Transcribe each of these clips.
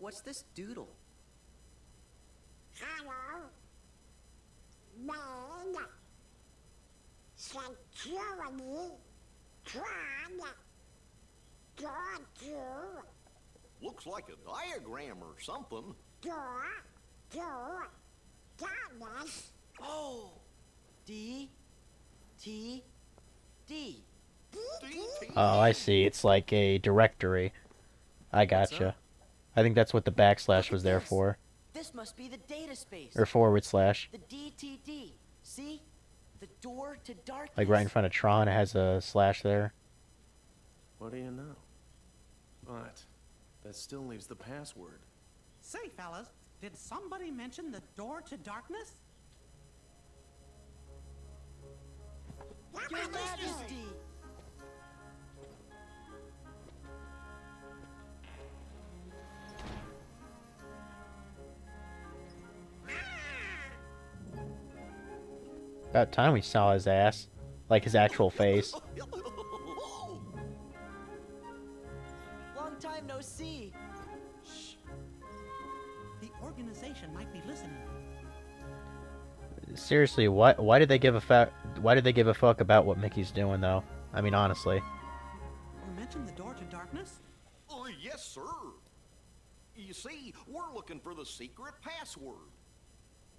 what's this doodle? Hello. Main. Security. Tron. Door to. Looks like a diagram or something. Door to. Darkness. Oh! D. T. D. Oh, I see. It's like a directory. I gotcha. I think that's what the backslash was there for. This must be the data space. Or forward slash. The DTD. See? The door to darkness. Like right in front of Tron, it has a slash there. What do you know? But that still leaves the password. Say, fellas, did somebody mention the door to darkness? Your Majesty! About time we saw his ass. Like his actual face. Long time no see. Shh. The organization might be listening. Seriously, why did they give a fuck? Why did they give a fuck about what Mickey's doing, though? I mean, honestly. You mentioned the door to darkness? Yes, sir. You see, we're looking for the secret password.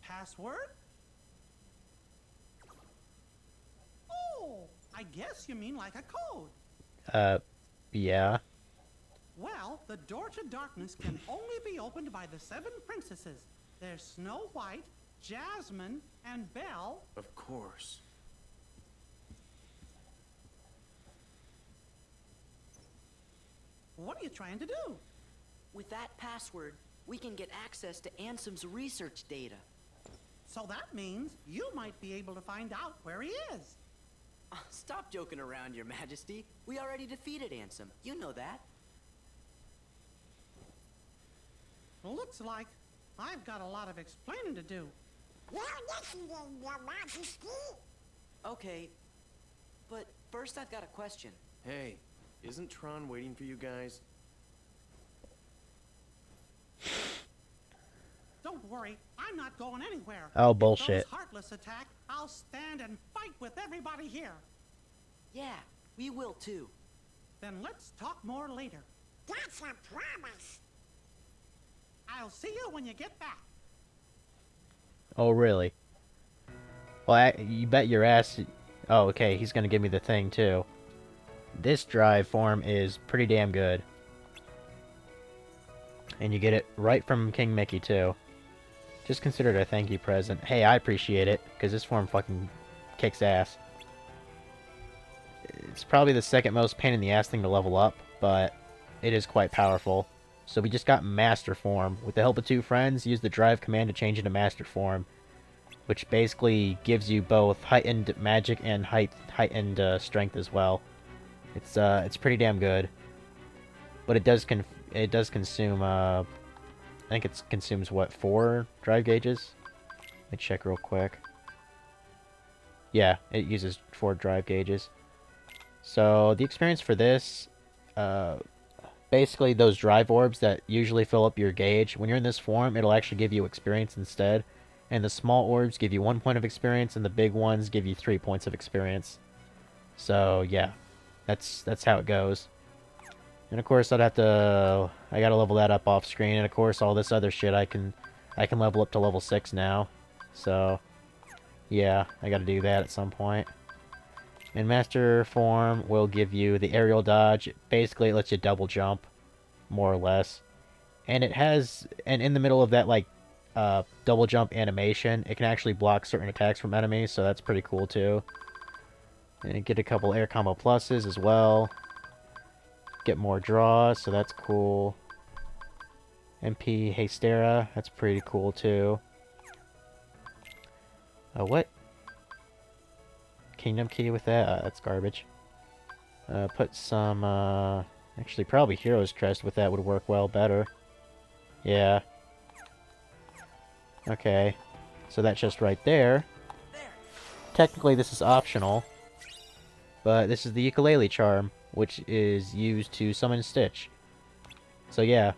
Password? Oh, I guess you mean like a code. Yeah. Well, the door to darkness can only be opened by the 7 princesses. There's Snow White, Jasmine, and Belle. Of course. What are you trying to do? With that password, we can get access to Ansem's research data. So that means you might be able to find out where he is. Stop joking around, Your Majesty. We already defeated Ansem. You know that. Looks like I've got a lot of explaining to do. You're listening, Your Majesty. Okay, but first I've got a question. Hey, isn't Tron waiting for you guys? Don't worry, I'm not going anywhere. Oh, If bullshit. those Heartless attack, I'll stand and fight with everybody here. Yeah, we will too. Then let's talk more later. That's a promise. I'll see you when you get back. Oh, really? Well, you bet your ass... Oh, okay, he's gonna give me the thing, too. This drive form is pretty damn good. And you get it right from King Mickey, too. Just consider it a thank you present. Hey, I appreciate it, because this form fucking kicks ass. It's probably the second most pain in the ass thing to level up, but it is quite powerful. So we just got Master Form. With the help of 2 friends, use the drive command to change into Master Form, which basically gives you both heightened magic and heightened strength as well. It's pretty damn good, but it does consume I think it consumes what, 4 drive gauges? Let me check real quick. Yeah, it uses 4 drive gauges. So the experience for this, basically those drive orbs that usually fill up your gauge, when you're in this form, it'll actually give you experience instead. And the small orbs give you 1 point of experience, and the big ones give you 3 points of experience. So yeah, that's how it goes. And of course I gotta level that up off screen, and of course all this other shit I can level up to level 6 now. So yeah, I gotta do that at some point. And Master Form will give you the aerial dodge. Basically, it lets you double jump, more or less. And it has, and in the middle of that, like, double jump animation, it can actually block certain attacks from enemies, so that's pretty cool, too. And you get a couple air combo pluses as well. Get more draws, so that's cool. MP Hastera, that's pretty cool, too. What? Kingdom key with that? That's garbage. Put some, actually probably Hero's Crest with that would work well better. Yeah. Okay. So that's just right there. Technically this is optional, but this is the Ukulele Charm, which is used to summon Stitch. So yeah.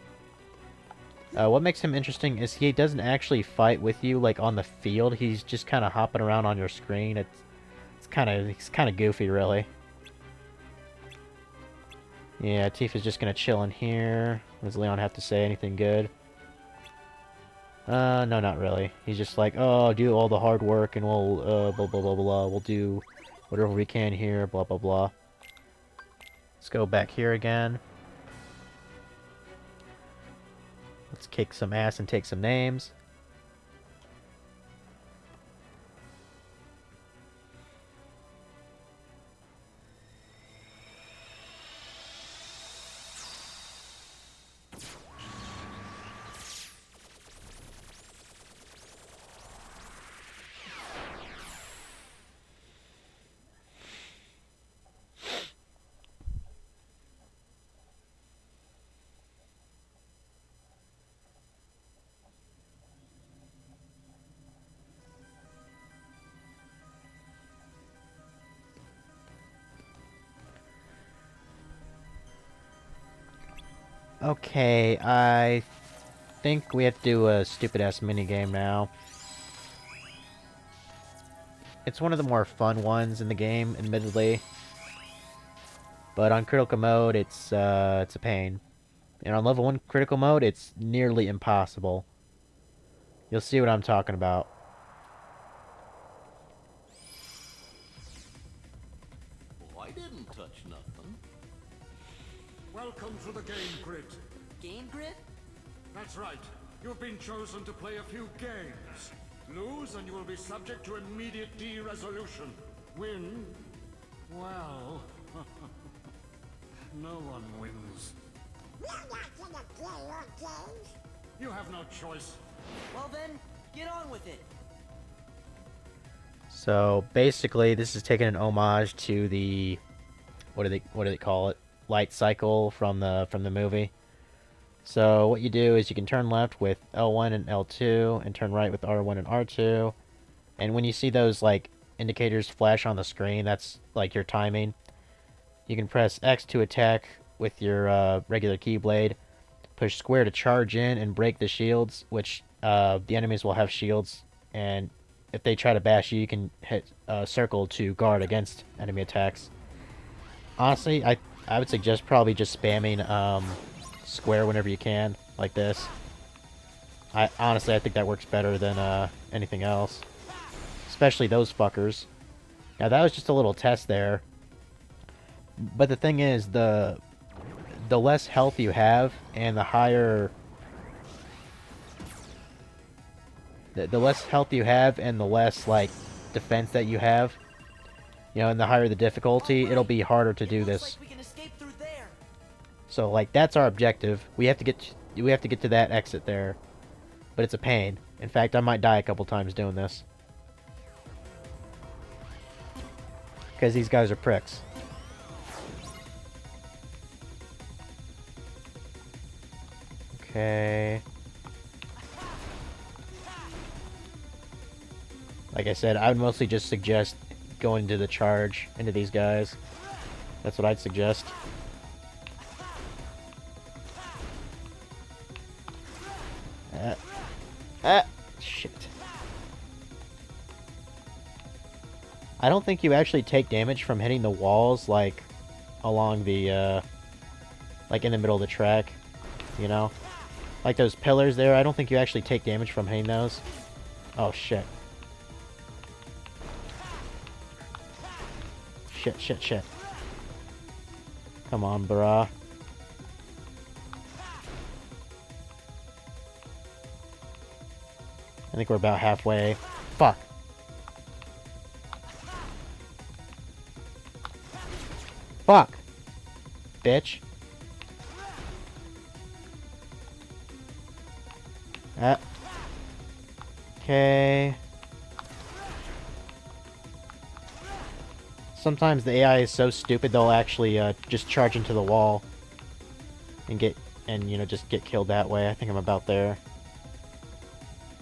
What makes him interesting is he doesn't actually fight with you like on the field. He's just kind of hopping around on your screen. He's kind of goofy, really. Yeah, Tifa's just gonna chill in here. Does Leon have to say anything good? No, not really. He's just like, oh, do all the hard work and we'll, blah, blah, blah, blah. We'll do whatever we can here, blah, blah, blah. Let's go back here again. Let's kick some ass and take some names. Okay, I think we have to do a stupid-ass minigame now. It's one of the more fun ones in the game, admittedly. But on critical mode, it's a pain. And on level 1 critical mode, it's nearly impossible. You'll see what I'm talking about. Well, I didn't touch nothing. Welcome to the game grid. Game grid? That's right. You've been chosen to play a few games. Lose and you will be subject to immediate de-resolution. Win? Well... no one wins. We're not gonna play your games. You have no choice. Well then, get on with it. So basically, this is taking an homage to the what do they call it? Light cycle from the movie. So what you do is you can turn left with L1 and L2 and turn right with R1 and R2. And when you see those like indicators flash on the screen, that's like your timing. You can press X to attack with your regular keyblade. Push square to charge in and break the shields, which the enemies will have shields, and if they try to bash you, you can hit circle to guard against enemy attacks. Honestly, I would suggest probably just spamming square whenever you can, like this. Honestly, I think that works better than anything else. Especially those fuckers. Now, that was just a little test there. But the thing is, the less health you have, and the higher... The less health you have, and the less, like, defense that you have, you know, and the higher the difficulty, it'll be harder to do this. Like we can escape through there. So, like, that's our objective. We have to get to that exit there. But it's a pain. In fact, I might die a couple times doing this. Because these guys are pricks. Okay. Like I said, I would mostly just suggest going into the charge into these guys. That's what I'd suggest. Shit. I don't think you actually take damage from hitting the walls, like, along the, like, in the middle of the track, you know? Like those pillars there, I don't think you actually take damage from hitting those. Oh, shit. Shit. Come on, brah. I think we're about halfway. Fuck. Fuck. Bitch. Okay. Sometimes the AI is so stupid they'll actually just charge into the wall and you know, just get killed that way. I think I'm about there.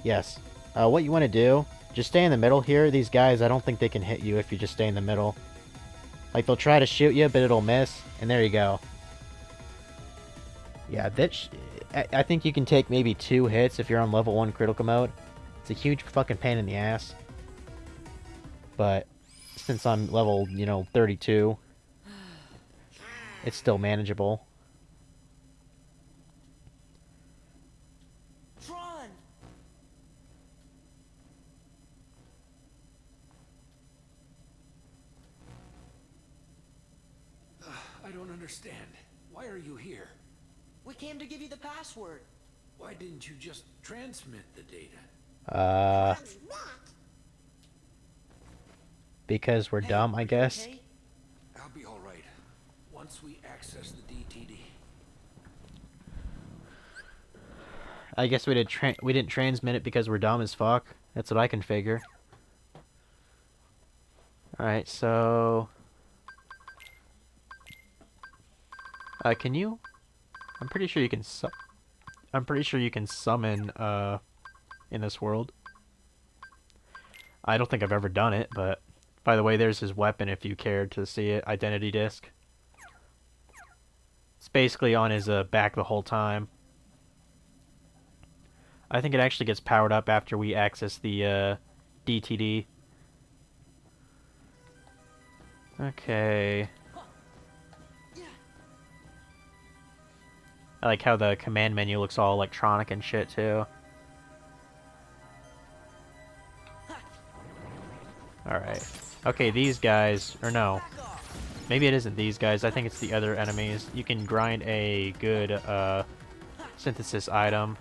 Yes. What you want to do, just stay in the middle here. These guys, I don't think they can hit you if you just stay in the middle. Like, they'll try to shoot you, but it'll miss, and there you go. Yeah, I think you can take maybe 2 hits if you're on level 1 critical mode. It's a huge fucking pain in the ass. But since I'm level, 32, it's still manageable. Tron! I don't understand. Why are you here? We came to give you the password. Why didn't you just transmit the data? What's that? Because we're dumb, I guess. Okay? I'll be all right once we access the DTD. I guess we didn't transmit it because we're dumb as fuck. That's what I can figure. Alright, so... can you... I'm pretty sure you can summon, in this world. I don't think I've ever done it, but... By the way, there's his weapon if you cared to see it. Identity disc. It's basically on his back the whole time. I think it actually gets powered up after we access the DTD. Okay. I like how the command menu looks all electronic and shit too. Alright. Okay, these guys, or no. Maybe it isn't these guys, I think it's the other enemies. You can grind a good synthesis item.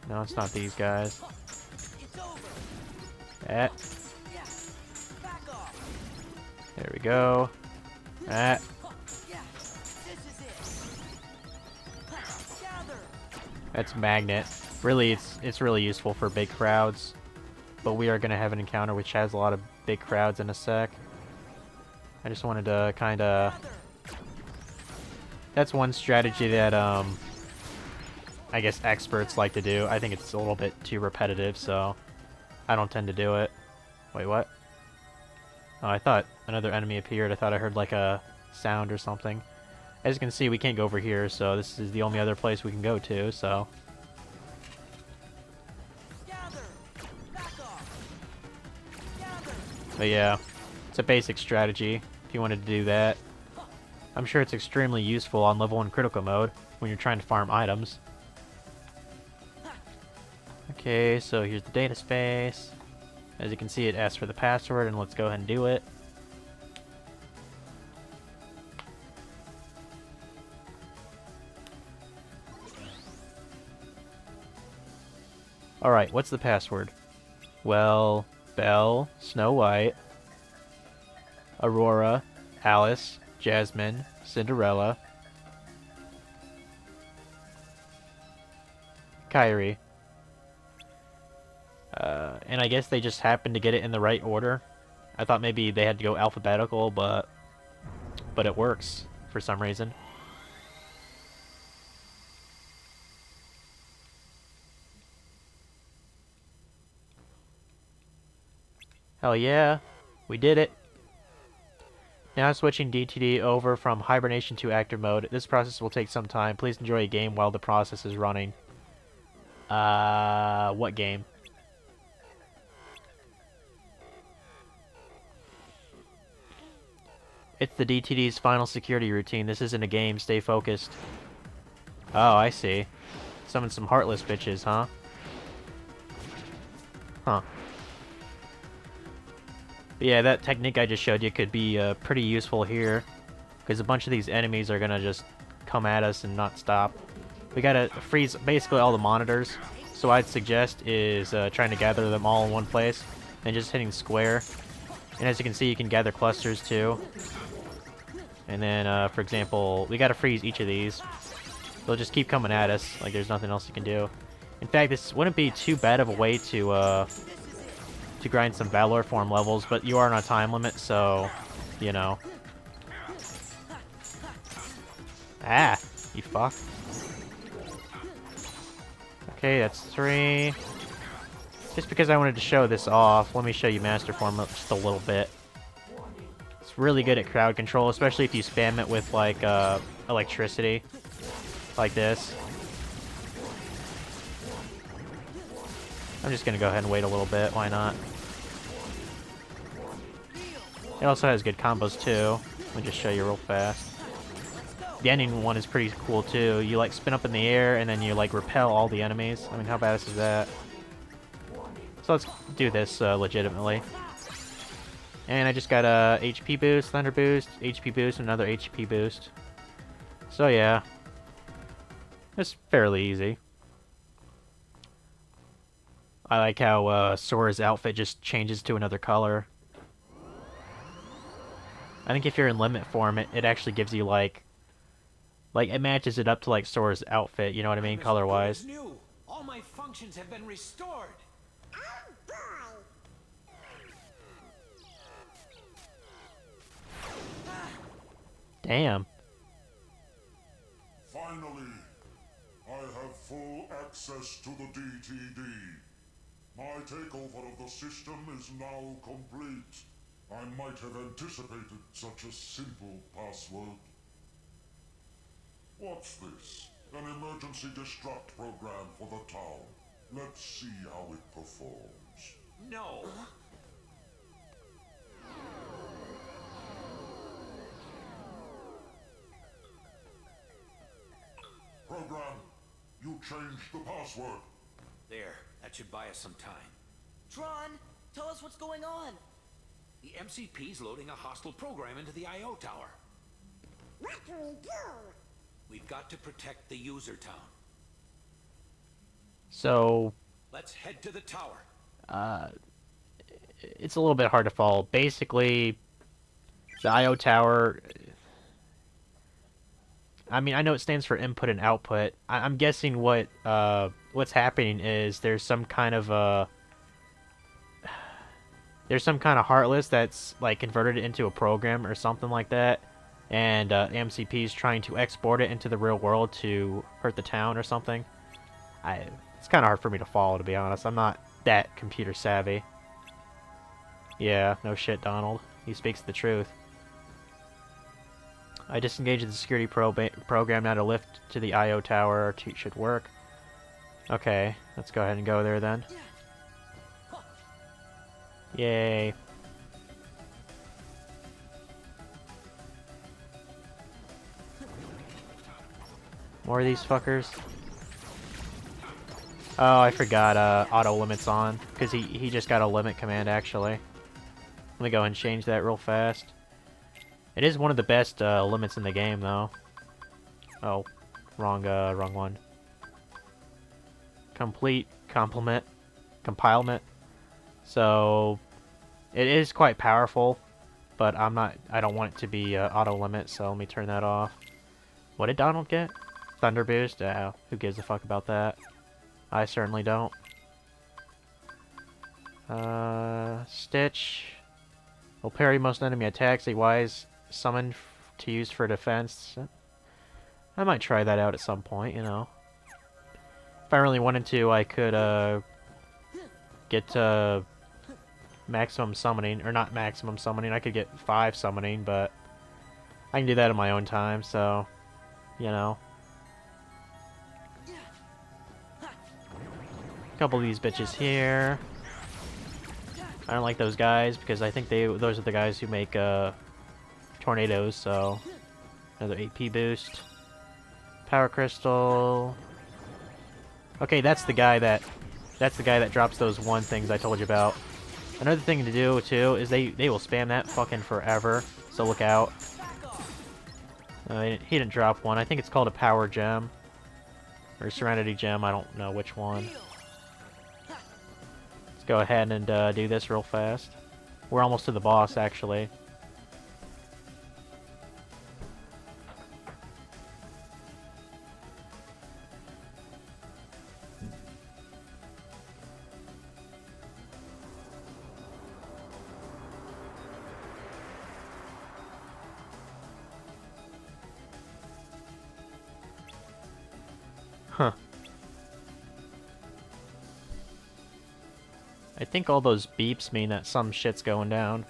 No, it's not these guys. Eh. There we go. Ah. That's magnet. Really, it's really useful for big crowds. But we are gonna have an encounter which has a lot of big crowds in a sec. I just wanted to kind of... That's one strategy that I guess experts like to do. I think it's a little bit too repetitive, so I don't tend to do it. Wait, what? Oh, I thought another enemy appeared. I thought I heard like a sound or something. As you can see, we can't go over here, so this is the only other place we can go to, so... But yeah, it's a basic strategy if you wanted to do that. I'm sure it's extremely useful on level 1 critical mode when you're trying to farm items. Okay, so here's the data space. As you can see, it asks for the password, and let's go ahead and do it. Alright, what's the password? Well, Belle, Snow White, Aurora, Alice, Jasmine, Cinderella, Kyrie. And I guess they just happened to get it in the right order. I thought maybe they had to go alphabetical, but it works for some reason. Hell yeah, we did it. Now switching DTD over from hibernation to active mode. This process will take some time. Please enjoy a game while the process is running. What game? It's the DTD's final security routine. This isn't a game. Stay focused. Oh, I see. Summon some heartless bitches, huh? Huh. But yeah, that technique I just showed you could be pretty useful here. Because a bunch of these enemies are gonna just come at us and not stop. We gotta freeze basically all the monitors. So what I'd suggest is trying to gather them all in one place. And just hitting square. And as you can see, you can gather clusters too. And then, for example, we gotta freeze each of these. They'll just keep coming at us, like there's nothing else you can do. In fact, this wouldn't be too bad of a way to grind some Valor form levels, but you are on a time limit, so, you know. Ah, you fuck. Okay, that's 3. Just because I wanted to show this off, let me show you Master Form just a little bit. It's It's really good at crowd control, especially if you spam it with like electricity, like this. I'm just gonna go ahead and wait a little bit. Why not? It also has good combos too. Let me just show you real fast. The ending one is pretty cool too. You like spin up in the air and then you like repel all the enemies. I mean, how badass is that? So let's do this legitimately. And I just got a HP boost, thunder boost, HP boost, another HP boost. So yeah, it's fairly easy. I like how Sora's outfit just changes to another color. I think if you're in limit form, it actually gives you like it matches it up to like Sora's outfit. You know what I mean, color-wise. New. All my functions have been restored. Damn. Finally, I have full access to the DTD. My takeover of the system is now complete. I might have anticipated such a simple password. What's this? An emergency destruct program for the town. Let's see how it performs. No. Program, you changed the password. There. That should buy us some time. Tron, tell us what's going on. The MCP's loading a hostile program into the I.O. tower. What do we do? We've got to protect the user town. So, Let's head to the tower. it's a little bit hard to follow. Basically, the I.O. tower... I mean, I know it stands for input and output. I'm guessing what's happening is there's some kind of heartless that's like converted it into a program or something like that, and MCP is trying to export it into the real world to hurt the town or something. It's kind of hard for me to follow, to be honest. I'm not that computer savvy. Yeah, no shit, Donald. He speaks the truth. I disengaged the security program now to lift to the I.O. tower. Should work. Okay, let's go ahead and go there then. Yay. More of these fuckers. Oh, I forgot auto limits on, because he just got a limit command actually. Let me go and change that real fast. It is one of the best limits in the game, though. Oh, wrong one. Complete compilement. So it is quite powerful, but I don't want it to be auto limit. So let me turn that off. What did Donald get? Thunder boost? Who gives a fuck about that? I certainly don't. Stitch. Will parry most enemy attacks. A wise summon to use for defense. I might try that out at some point, you know. If I really wanted to, I could get maximum summoning, or not maximum summoning. I could get 5 summoning, but I can do that in my own time, so you know. A couple of these bitches here. I don't like those guys because I think those are the guys who make tornadoes, so another AP boost. Power crystal. Okay, that's the guy that drops those one things I told you about. Another thing to do too is they will spam that fucking forever, so look out. He didn't drop one. I think it's called a power gem or serenity gem. I don't know which one. Let's go ahead and do this real fast. We're almost to the boss actually. Huh. I think all those beeps mean that some shit's going down.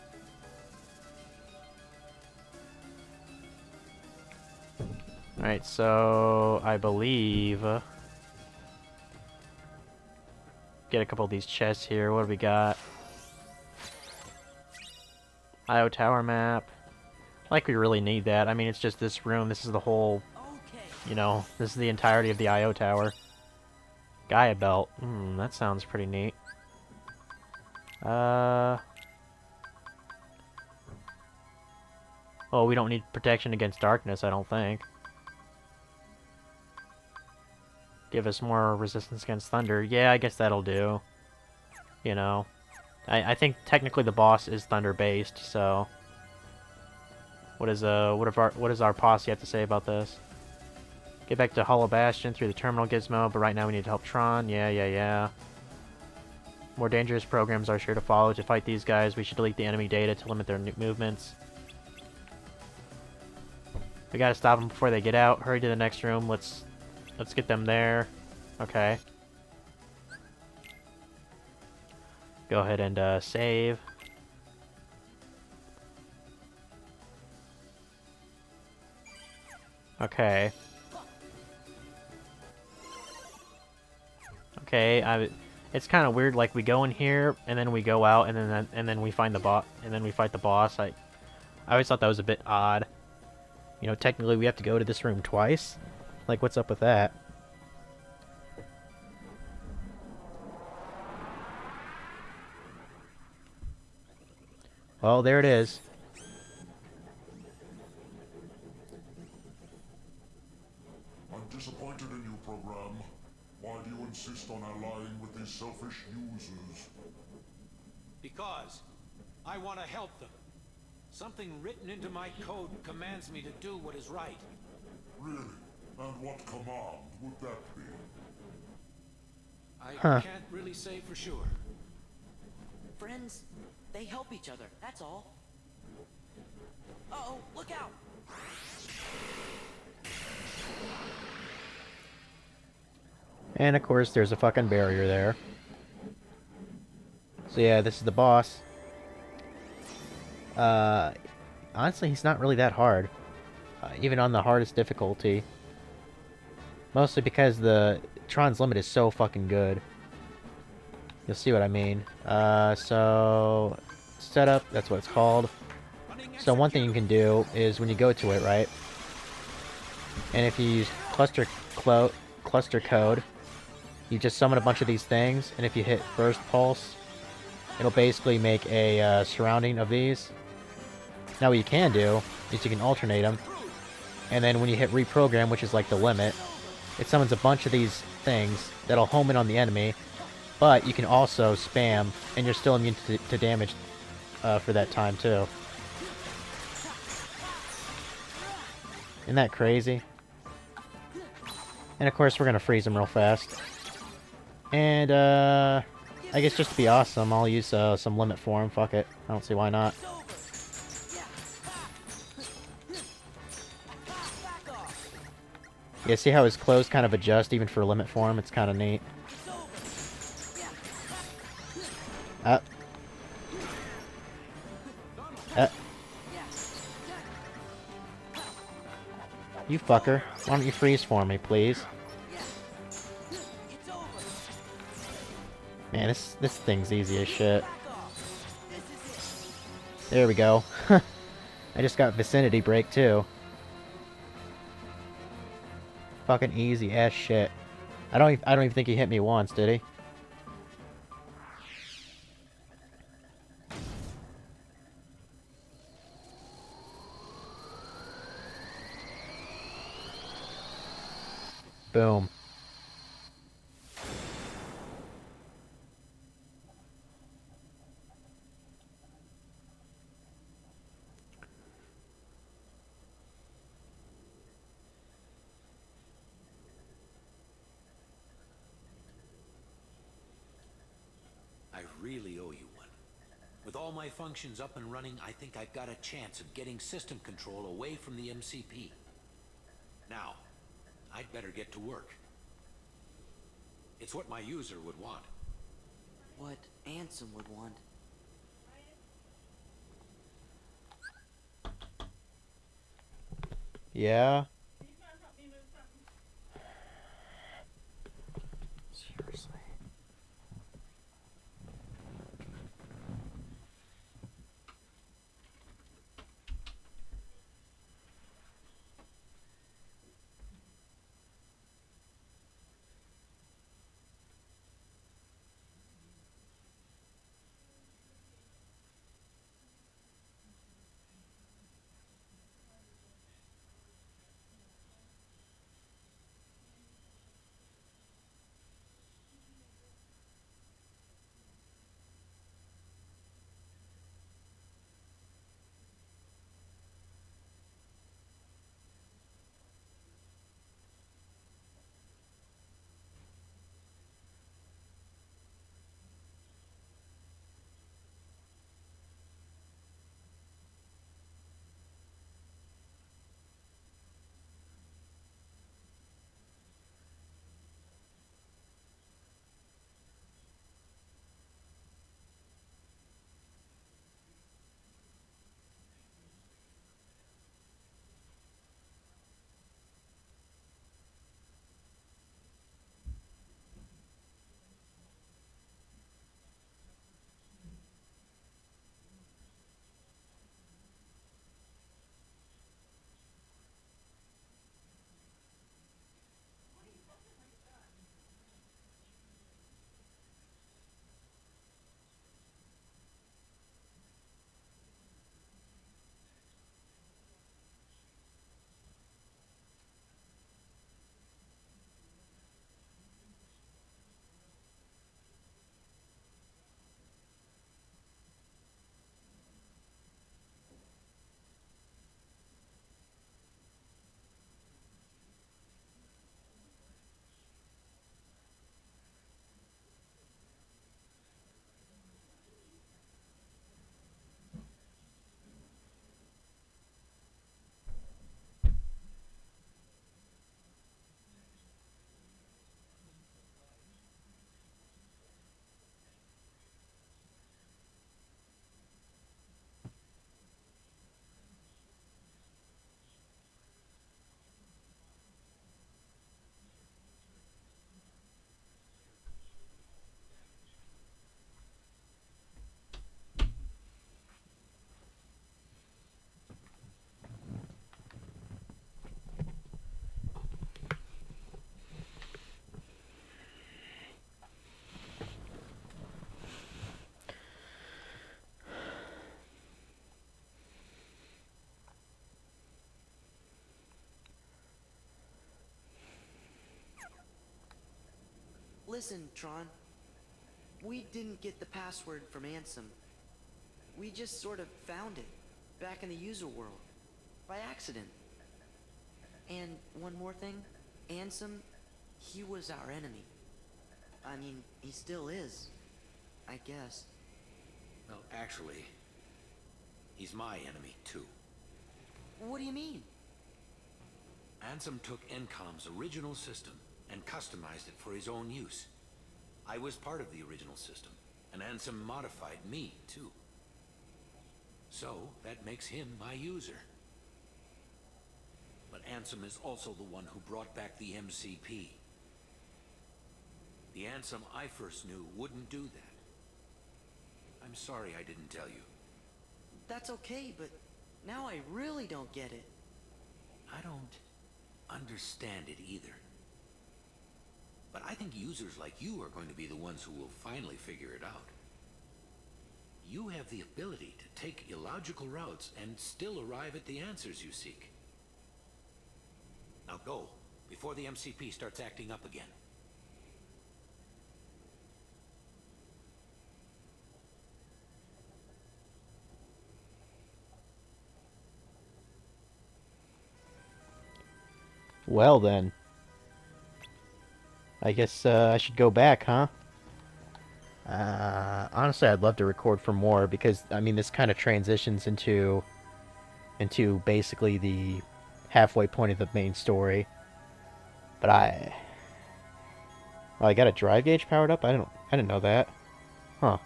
Alright, so I believe... get a couple of these chests here. What do we got? IO Tower map. Like we really need that. I mean, it's just this room. This is the whole... You know, this is the entirety of the IO Tower. Gaia Belt. That sounds pretty neat. Oh, we don't need protection against darkness, I don't think. Give us more resistance against thunder. Yeah, I guess that'll do. You know. I think technically the boss is thunder-based, so... what does our posse have to say about this? Get back to Hollow Bastion through the terminal gizmo, but right now we need to help Tron. Yeah. More dangerous programs are sure to follow. To fight these guys, we should delete the enemy data to limit their movements. We gotta stop them before they get out. Hurry to the next room. Let's get them there. Okay. Go ahead and save. Okay. Okay, it's kind of weird. Like we go in here and then we go out and then we find the bot and then we fight the boss. I always thought that was a bit odd. You know, technically we have to go to this room twice. Like, what's up with that? Well, there it is. I'm disappointed in you, program. Why do you insist on allying with these selfish users? Because I want to help them. Something written into my code commands me to do what is right. Really? And what command would that be? I can't really say for sure. Friends, they help each other, that's all. Uh-oh, look out! And of course there's a fucking barrier there. So yeah, this is the boss. Honestly, he's not really that hard. Even on the hardest difficulty. Mostly because the Tron's limit is so fucking good. You'll see what I mean. So... setup, that's what it's called. So one thing you can do is when you go to it, right? And if you use cluster code, you just summon a bunch of these things, and if you hit burst pulse, it'll basically make a surrounding of these. Now what you can do is you can alternate them, and then when you hit reprogram, which is like the limit, it summons a bunch of these things that'll home in on the enemy, but you can also spam, and you're still immune to damage for that time too. Isn't that crazy? And of course we're gonna freeze them real fast. And I guess just to be awesome, I'll use some limit for him. Fuck it. I don't see why not. Yeah, see how his clothes kind of adjust even for limit form? It's kind of neat. Up. Up. You fucker. Why don't you freeze for me, please? Man, this thing's easy as shit. There we go. I just got vicinity break too. Fucking easy ass shit. I don't even think he hit me once, did he? Boom. I really owe you one. With all my functions up and running, I think I've got a chance of getting system control away from the MCP. Now, I'd better get to work. It's what my user would want. What Ansem would want. Yeah. Listen, Tron. We didn't get the password from Ansem. We just sort of found it, back in the user world, by accident. And one more thing, Ansem, he was our enemy. I mean, he still is, I guess. Well, actually, he's my enemy, too. What do you mean? Ansem took Encom's original system and customized it for his own use. I was part of the original system, and Ansem modified me, too. So, that makes him my user. But Ansem is also the one who brought back the MCP. The Ansem I first knew wouldn't do that. I'm sorry I didn't tell you. That's okay, but now I really don't get it. I don't understand it either. But I think users like you are going to be the ones who will finally figure it out. You have the ability to take illogical routes and still arrive at the answers you seek. Now go, before the MCP starts acting up again. Well then. I guess I should go back, huh? Honestly, I'd love to record for more because, I mean, this kind of transitions into basically the halfway point of the main story. But well, I got a drive gauge powered up? I didn't know that. Huh.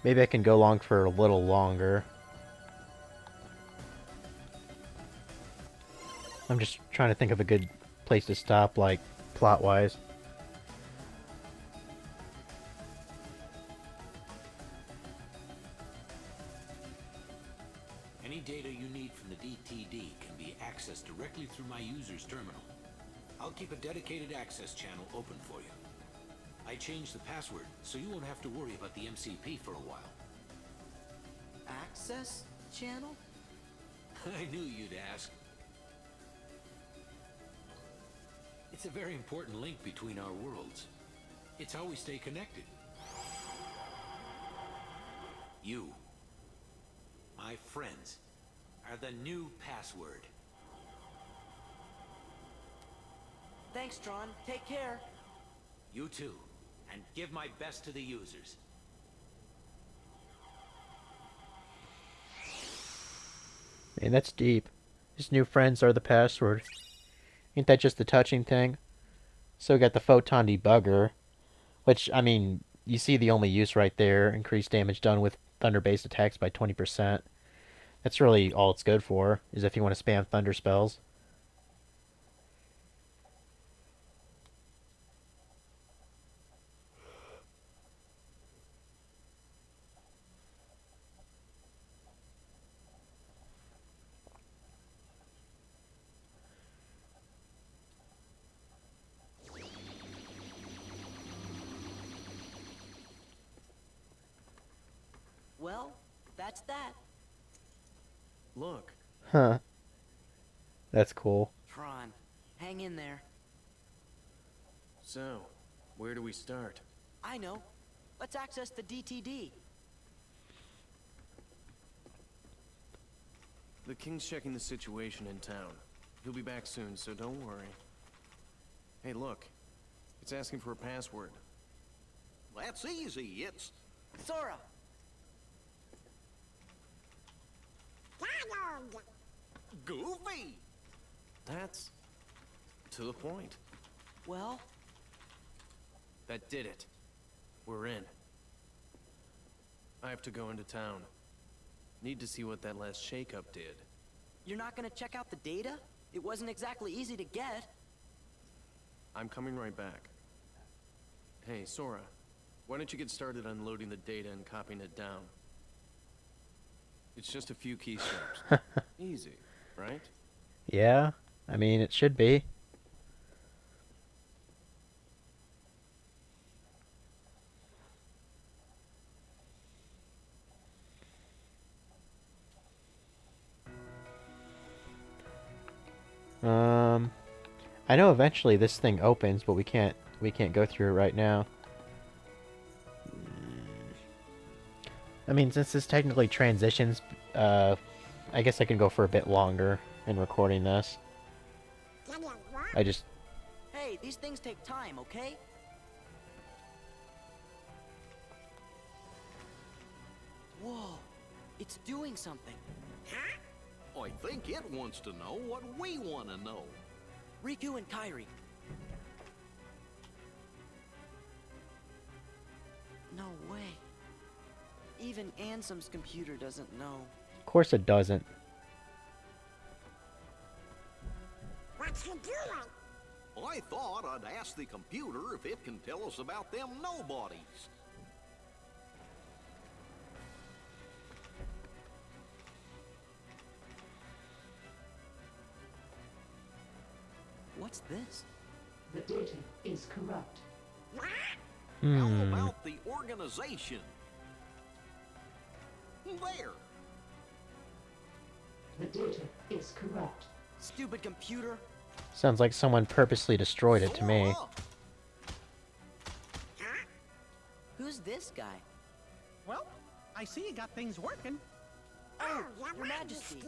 Maybe I can go along for a little longer. I'm just trying to think of a good place to stop, like, plot-wise. Any data you need from the DTD can be accessed directly through my user's terminal. I'll keep a dedicated access channel open for you. I changed the password, so you won't have to worry about the MCP for a while. Access channel? I knew you'd ask. It's a very important link between our worlds. It's how we stay connected. You, my friends, are the new password. Thanks, Tron. Take care. You too. And give my best to the users. Man, that's deep. His new friends are the password. Ain't that just a touching thing? So we got the photon debugger, which, I mean, you see the only use right there. Increased damage done with thunder-based attacks by 20%. That's really all it's good for, is if you want to spam thunder spells. Well, that's that. Look, Huh. That's cool. Tron, hang in there. so, where do we start? I know. Let's access the DTD. The King's checking the situation in town. He'll be back soon, so don't worry. Hey, look. It's asking for a password. That's easy. It's Sora! Donald! Goofy. That's to the point. Well, That did it. We're in. I have to go into town. Need to see what that last shakeup did. you're not gonna check out the data? It wasn't exactly easy to get. I'm coming right back. Hey, Sora. Why don't you get started unloading the data and copying it down? It's just a few keystrokes. Easy, right? Yeah, I mean, it should be. I know eventually this thing opens, but we can't go through it right now. I mean, since this technically transitions, I guess I can go for a bit longer in recording this. I just... Hey, these things take time, okay? Whoa, it's doing something. I think it wants to know what we want to know. Riku and Kairi. No way. Even Ansem's computer doesn't know. Of course it doesn't. What you doing? I thought I'd ask the computer if it can tell us about them nobodies. What's this? The data is corrupt. How about the organization? There. The data is corrupt. Stupid computer. Sounds like someone purposely destroyed it to me. Soar up. Who's this guy? Well, I see you got things working. Oh, Your Majesty.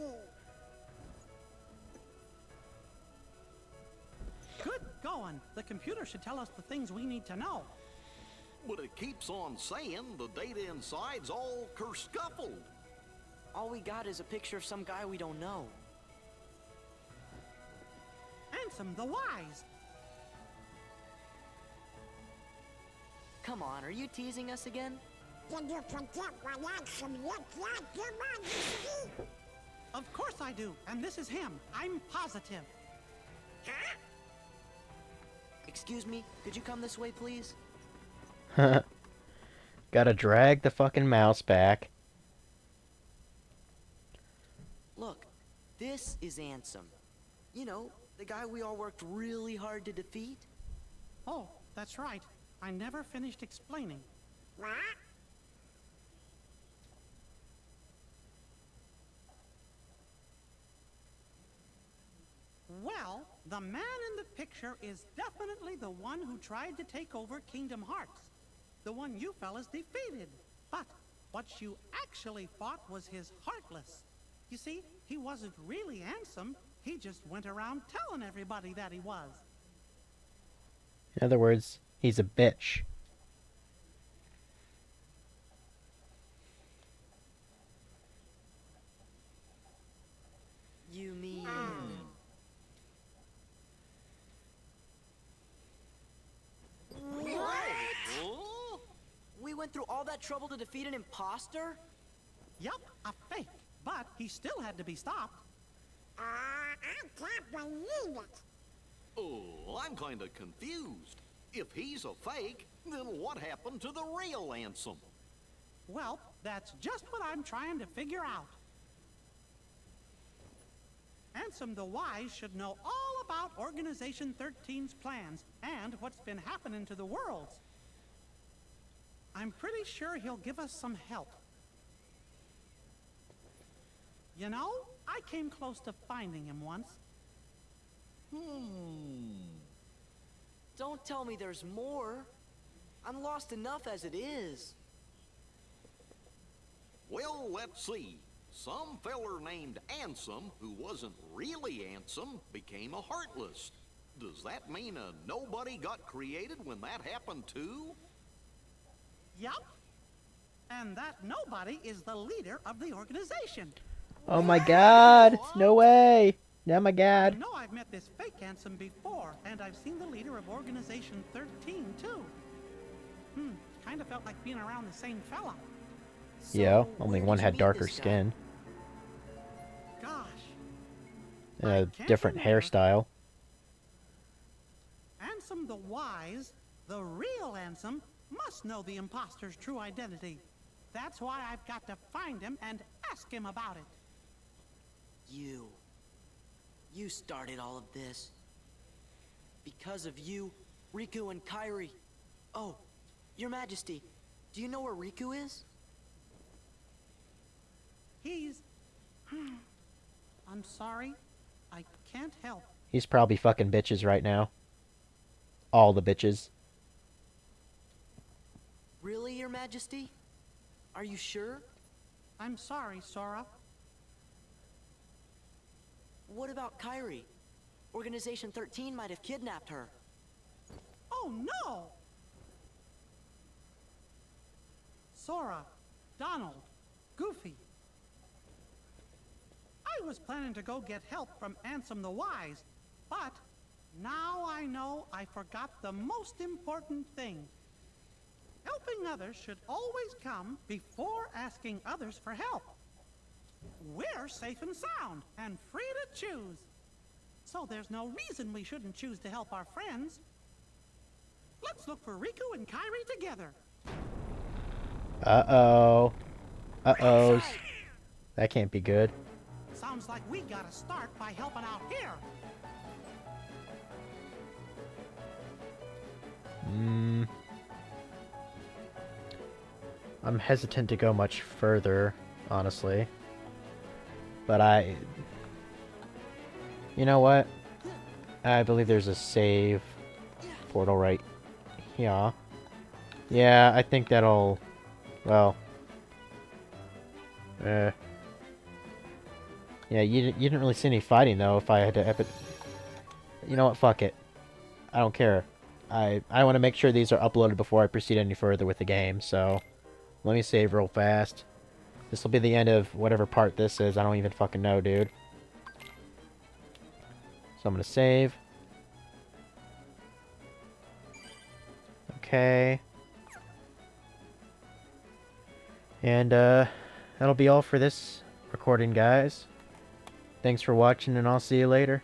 Good going. The computer should tell us the things we need to know. But it keeps on saying the data inside's all kerscuffled. All we got is a picture of some guy we don't know. Ansem the Wise. Come on, are you teasing us again? Did you forget what Ansem looked like, Your Majesty? Of course I do, and this is him. I'm positive. Excuse me, could you come this way, please? Gotta drag the fucking mouse back. Look, this is Ansem. You know, the guy we all worked really hard to defeat. Oh, that's right. I never finished explaining. What? Well, the man in the picture is definitely the one who tried to take over Kingdom Hearts. The one you fellas defeated. But what you actually fought was his Heartless. You see, he wasn't really Ansem. He just went around telling everybody that he was. In other words, he's a bitch. You mean... Huh? We went through all that trouble to defeat an imposter? Yup, a fake. But he still had to be stopped. I can't believe it. Oh, I'm kind of confused. If he's a fake, then what happened to the real Ansem? Well, that's just what I'm trying to figure out. Ansem the Wise should know all about Organization 13's plans and what's been happening to the worlds. I'm pretty sure he'll give us some help. You know, I came close to finding him once. Don't tell me there's more. I'm lost enough as it is. Well, let's see. Some feller named Ansem, who wasn't really Ansem, became a Heartless. Does that mean a nobody got created when that happened too? Yup. And that nobody is the leader of the organization. Oh my god! No way! Oh my I god. know I've met this fake Ansem before, and I've seen the leader of Organization 13 too. Kind of felt like being around the same fella. Yeah, So, only where one did you had meet darker this guy? skin. Gosh. And I a can't different remember. hairstyle. Ansem the Wise, the real Ansem, must know the imposter's true identity. That's why I've got to find him and ask him about it. You started all of this. Because of you, Riku and Kairi. Oh, Your Majesty, do you know where Riku is? He's... I'm sorry. I can't help. He's probably fucking bitches right now. All the bitches. Really, Your Majesty? Are you sure? I'm sorry, Sora. What about Kyrie? Organization 13 might have kidnapped her. Oh no! Sora, Donald, Goofy. I was planning to go get help from Ansem the Wise, but now I know I forgot the most important thing. Helping others should always come before asking others for help. We're safe and sound and free to choose. So there's no reason we shouldn't choose to help our friends. Let's look for Riku and Kyrie together. Uh-oh. Uh-oh. That can't be good. Sounds like we gotta start by helping out here. I'm hesitant to go much further, honestly. But you know what? I believe there's a save portal right here. Yeah, I think that'll... Well... Yeah, you didn't really see any fighting, though, if I had to... You know what? Fuck it. I don't care. I want to make sure these are uploaded before I proceed any further with the game, so... Let me save real fast. This will be the end of whatever part this is. I don't even fucking know, dude. So I'm gonna save. Okay. And, that'll be all for this recording, guys. Thanks for watching, and I'll see you later.